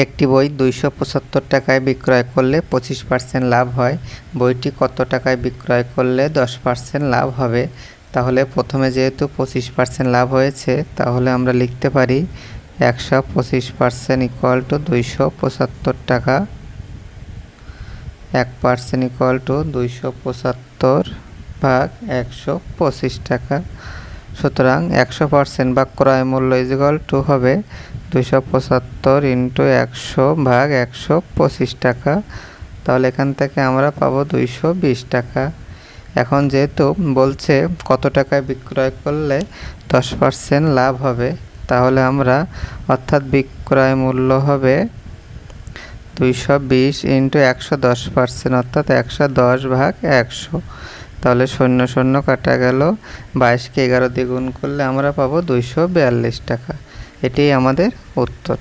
একটি বই 275 টাকায় বিক্রয় করলে 25% লাভ হয়। বইটি কত টাকায় বিক্রয় করলে 10% লাভ হবে? তাহলে প্রথমে যেহেতু 25% লাভ হয়েছে, তাহলে আমরা লিখতে পারি 125% ইকুয়াল টু 275 টাকা। 1% ইকুয়াল টু 275 ভাগ 125 টাকা। সুতরাং 100% বা ক্রয় মূল্য ইকুয়াল টু হবে 275 ইন্টু 100 ভাগ 125 টাকা। তাহলে এখান থেকে আমরা পাবো 220 টাকা। এখন যেহেতু বলছে কত টাকায় বিক্রয় করলে 10% লাভ হবে, তাহলে আমরা অর্থাৎ বিক্রয় মূল্য হবে 220 ইন্টু 100 10%, অর্থাৎ 110 ভাগ 100। তাহলে 0 0 কাটা গেল, 22কে 11 দিয়ে গুণ করলে আমরা পাবো 242 টাকা। এটাই আমাদের উত্তর।